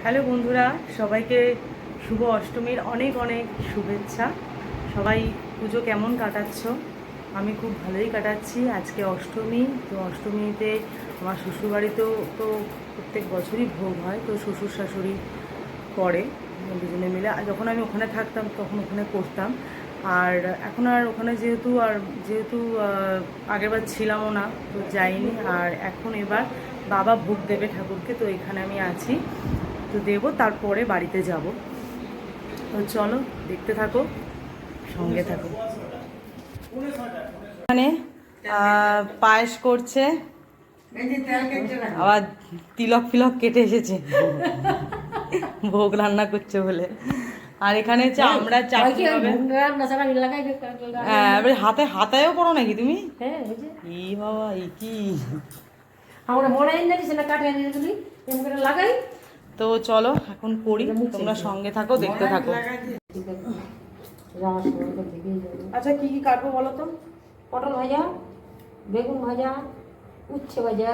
Hello বন্ধুরা, সবাইকে শুভ অষ্টমীর অনেক অনেক শুভেচ্ছা। সবাই পুজো কেমন কাটাচ্ছ? আমি খুব ভালোই কাটাচ্ছি। আজকে অষ্টমী, তো অষ্টমীতে আমার শ্বশুরবাড়িতেও তো প্রত্যেক বছরই ভোগ হয়, তো শ্বশুর শাশুড়ি করে দুজনে মিলে। আর যখন আমি ওখানে থাকতাম তখন ওখানে করতাম। আর এখন আর ওখানে যেহেতু আগেরবার ছিলামও না, তো যাইনি। আর এখন এবার বাবা ভোগ দেবে ঠাকুরকে, তো এখানে আমি আছি, তো দেবো, তারপরে বাড়িতে যাব। তো চলো, দেখতে থাকো, সঙ্গে থাকো। এখানে পায়েস করছে, আবার তিলক ফিলক কেটে এসেছে ভোগ রান্না করছে বলে। আর এখানে হচ্ছে আমরা চাটনি হবে। হ্যাঁ, এবার হাতায়ও পড়ো নাকি তুমি? কি বাবা, এই কি! আমরা মনে নাকি সেটা কাটে এনে দিলি এমন করে লাগাই। তো চলো এখন করি, তোমরা সঙ্গে থাকো, দেখতে থাকো। আচ্ছা, কি কি কাটবো বলো তো? পটল ভাজা, বেগুন ভাজা, উচ্ছে ভাজা,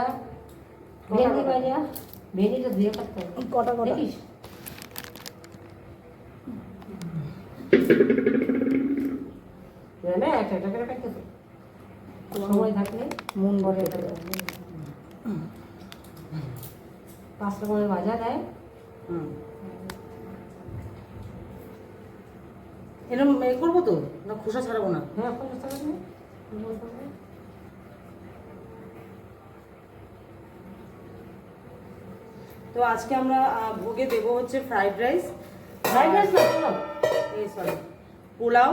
ভেন্ডি ভাজা। ভেন্ডিটা দিয়ে কাটতে হবে। কটা কটা? দেখিস না, একটা একটা করে কাটতে হবে। সময় থাকলে মন পরে ভরে 5 রকমের ভাজা দেয়। এরকম করবো তো, না খোসা ছাড়াবো না? হ্যাঁ, 50 টাকা দেয়। তো আজকে আমরা ভোগে দেবো হচ্ছে ফ্রাইড রাইস, ফ্রাইড রাইস না, পোলাও। সরি, পোলাও,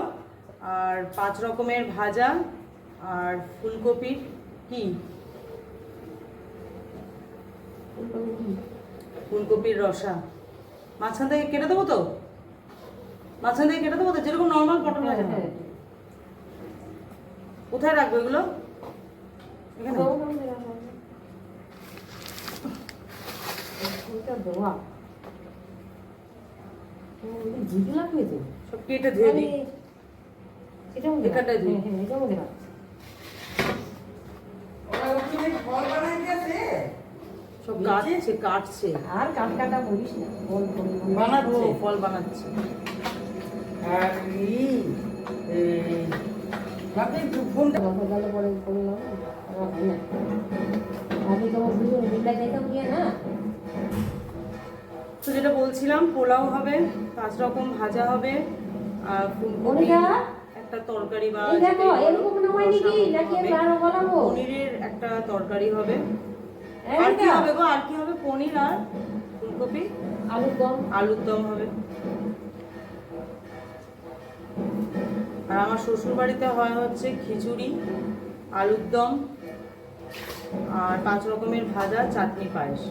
আর 5 রকমের ভাজা, আর ফুলকপির কি ফুলকপির রসা। মাঝখান থেকে কেটে দেবো তো? মাঝখান থেকে কেটে দেবো তো, যেরকম নর্মাল পটল ভাজা হয়। কোথায় রাখবো এগুলো? এখানে? সব কেটে ধুয়ে দিই। এখানটায় ধুই। সব কাটছে। আর কাটা বলিস না, বানাচ্ছে, ফল বানাচ্ছে। আর ফোনটা পরে করলাম। আমি তোমার দুজন বিল্লা যাইতাম গিয়ে না। তো যেটা বলছিলাম, পোলাও হবে, 5 রকম ভাজা হবে, আর ফুলকপি একটা তরকারি বা পনিরের একটা তরকারি হবে। আর কি হবে গো? আর কি হবে? পনির আর ফুলকপি, আলুর দম হবে। আর আমার শ্বশুর বাড়িতে হয় হচ্ছে খিচুড়ি, আলুর দম, আর 5 রকমের ভাজা, চাটনি, পায়েস।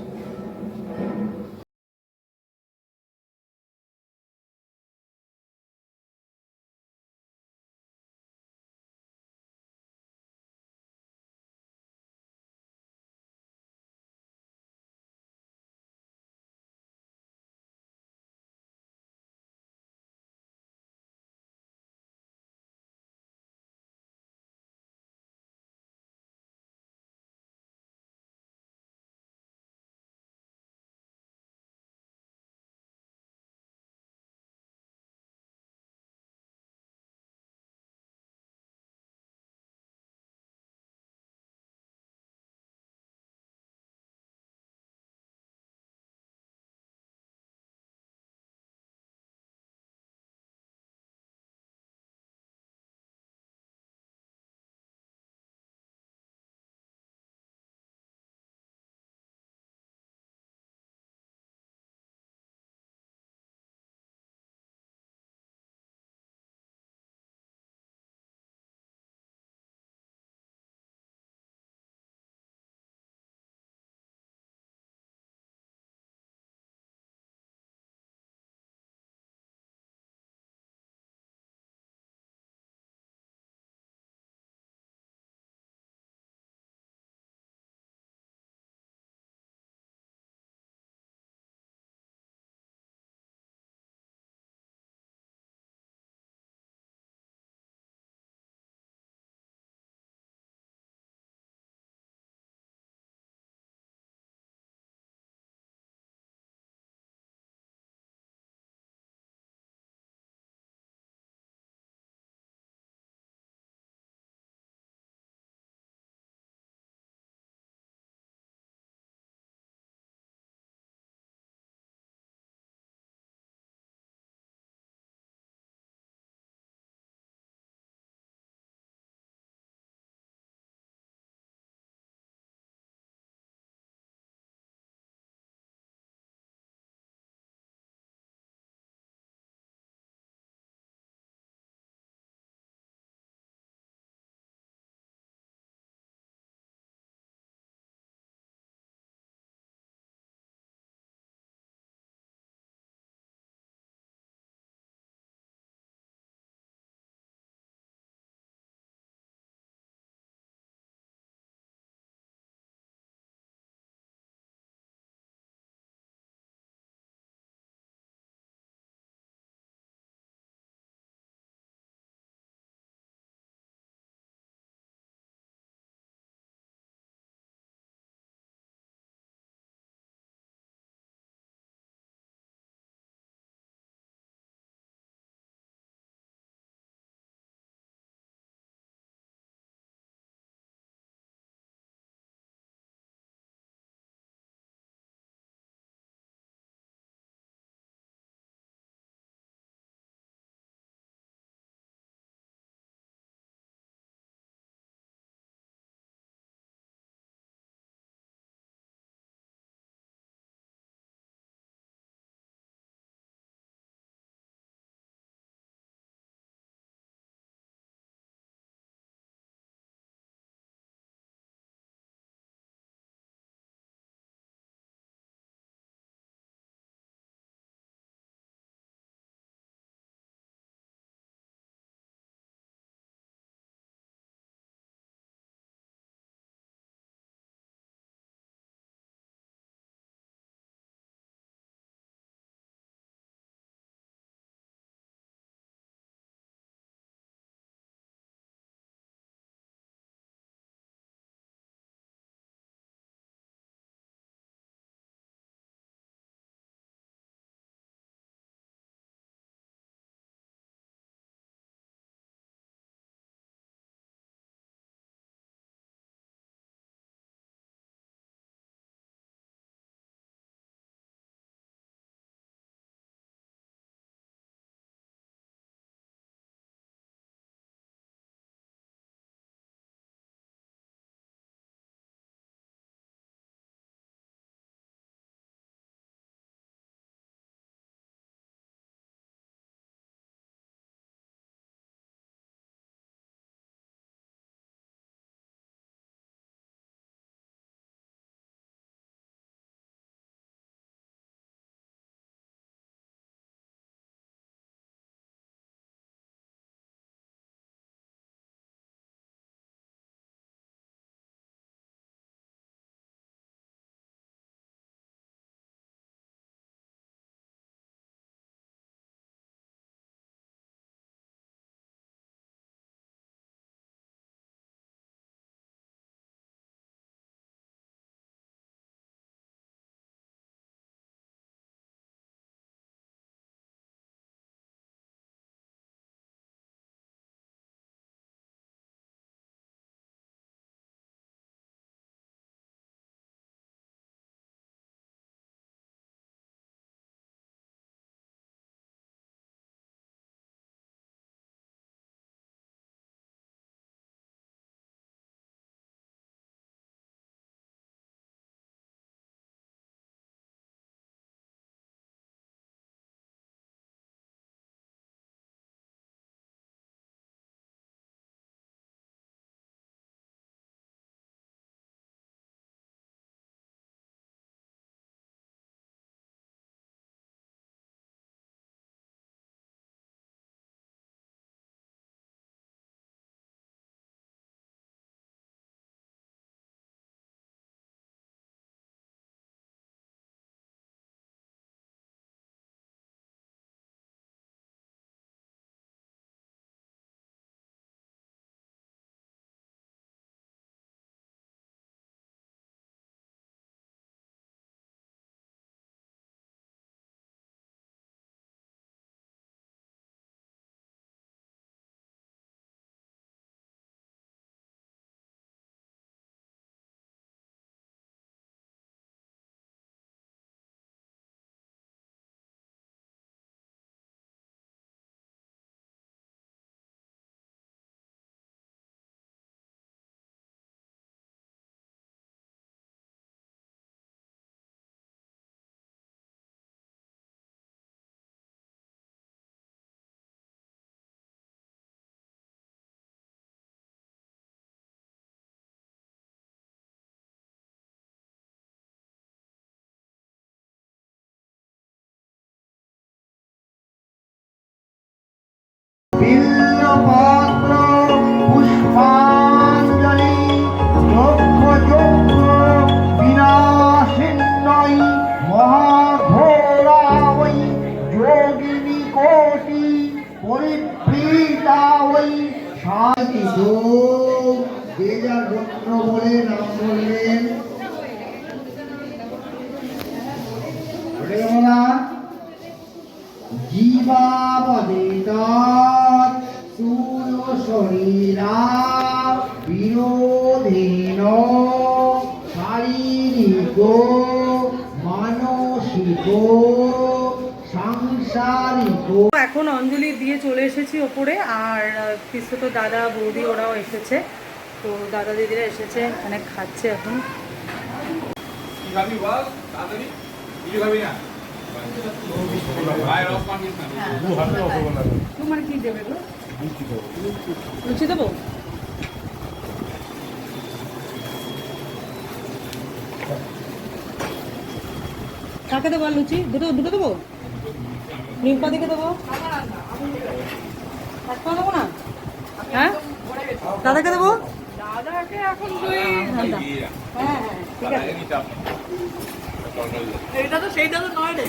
বিল্লপত্র পুষ্পাঞ্জলি যজ্ঞ বিনাশিন্নই মহাঘোরাবৈ যোগিনী কোটি পরিপ্রীতাবৈ শান্তি যোগ। যে যার গোত্র বলে নাম বললেন। জীবাবদিতাৎ স্থূল শরীরা বিরোধীন শারীরিক মানসিক সাংসারিক। এখন অঞ্জলি দিয়ে চলে এসেছি ওপরে, আর কিছু তো দাদা বৌদি ওরাও এসেছে, তো দাদা দিদিরা এসেছে, এখানে খাচ্ছে এখন। তোমার কি দেবে গো? লুচি দেবো? কাকে দেবো? আর লুচি দুটো দুটো দেবো? রিম্পা দিকে দেবো? একটা দেবো না? হ্যাঁ, দাদাকে দেবো? দাদাকে এখন হ্যাঁ হ্যাঁ ঠিক আছে। সেইটা তো নয় রে।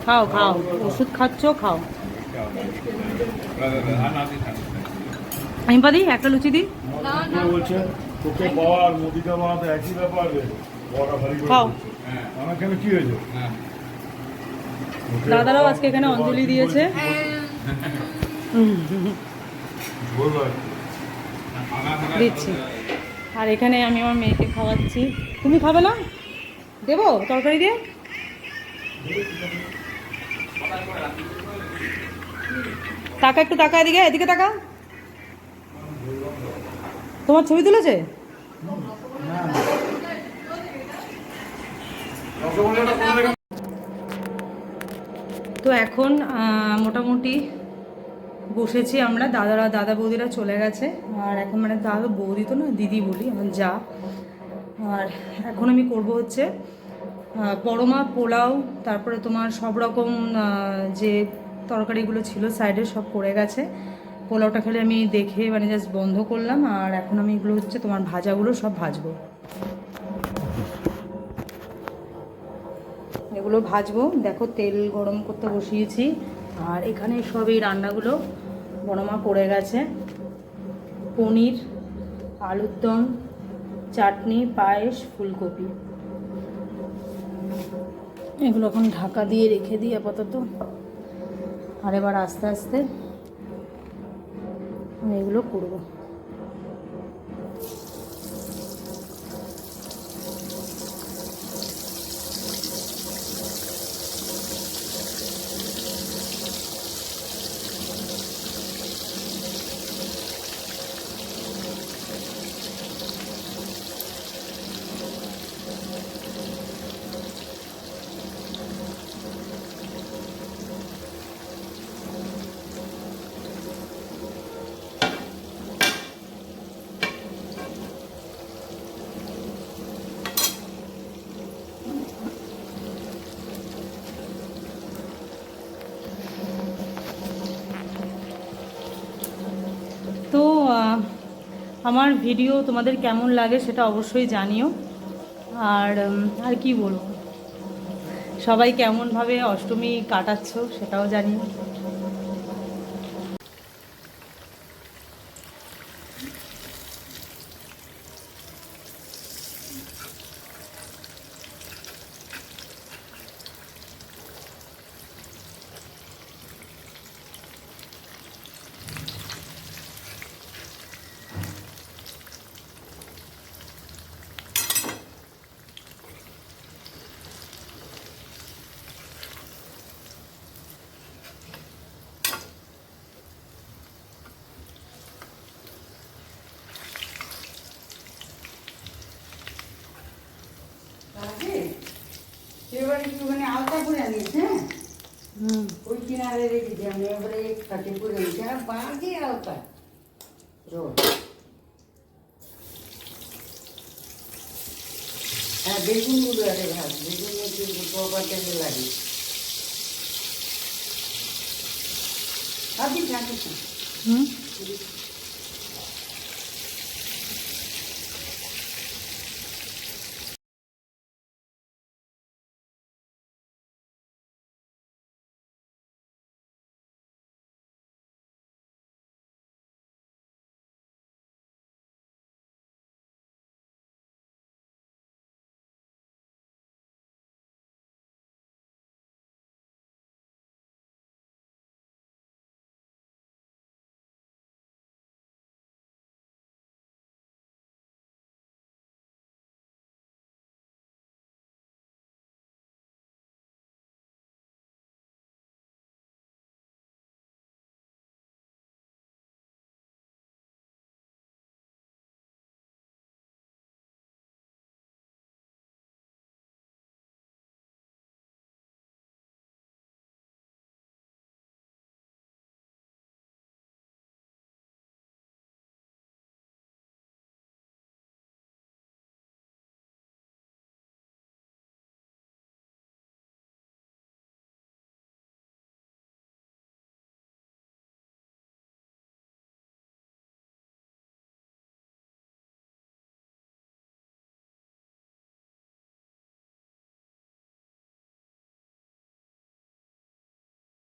খাও খাও, ওষুধ খাচ্ছ, খাও। রিম্পা দি একটা লুচি দি। বলছে তোকে পাওয়া আর মোদিকা পাওয়া তো একই ব্যাপার রে। খাও। আমার কেন কি হয়েছে? দাদারাও আজকে এখানে অঞ্জলি দিয়েছে। দিচ্ছি। আর এখানে আমি আমার মেয়েকে খাওয়াচ্ছি। তুমি খাবে না? দেবো তরকারি দিয়ে? টাকা একটু টাকা, এদিকে এদিকে টাকা। তোমার ছবি তুলেছে? তো এখন মোটামুটি বসেছি আমরা, দাদা বৌদিরা চলে গেছে, আর এখন মানে দাদা বৌদি তো না, দিদি বলি, আমার যা। আর এখন আমি করব হচ্ছে পরমা পোলাও, তারপরে তোমার সব রকম যে তরকারিগুলো ছিল সাইডে সব পড়ে গেছে। পোলাওটা খেলে আমি দেখে মানে জাস্ট বন্ধ করলাম, আর এখন আমি এগুলো হচ্ছে তোমার ভাজাগুলো সব ভাজবো, এগুলো ভাজবো। দেখো তেল গরম করতে বসিয়েছি, আর এখানে সব এই রান্নাগুলো বড়মা করে গেছে। পনির, আলুর দম, চাটনি, পায়েস, ফুলকপি, এগুলো এখন ঢাকা দিয়ে রেখে দিই আপাতত। আর এবার আস্তে আস্তে আমি এগুলো করবো। তো আমার ভিডিও তোমাদের কেমন লাগে সেটা অবশ্যই জানিও। আর কি বলবো, সবাই কেমনভাবে অষ্টমী কাটাচ্ছ সেটাও জানিও। এবার একটুখানি আলতা করে আনিস, হ্যাঁ ওই কিনারে রেখেছি আমি, এবারে কাটে করে নিচ্ছি। আর বাকি আলতা রোড, হ্যাঁ বেগুনগুলো আরে ভাত, বেগুন একটু প্রপার তেলে লাগে। হাত দিস হাত দিস হুম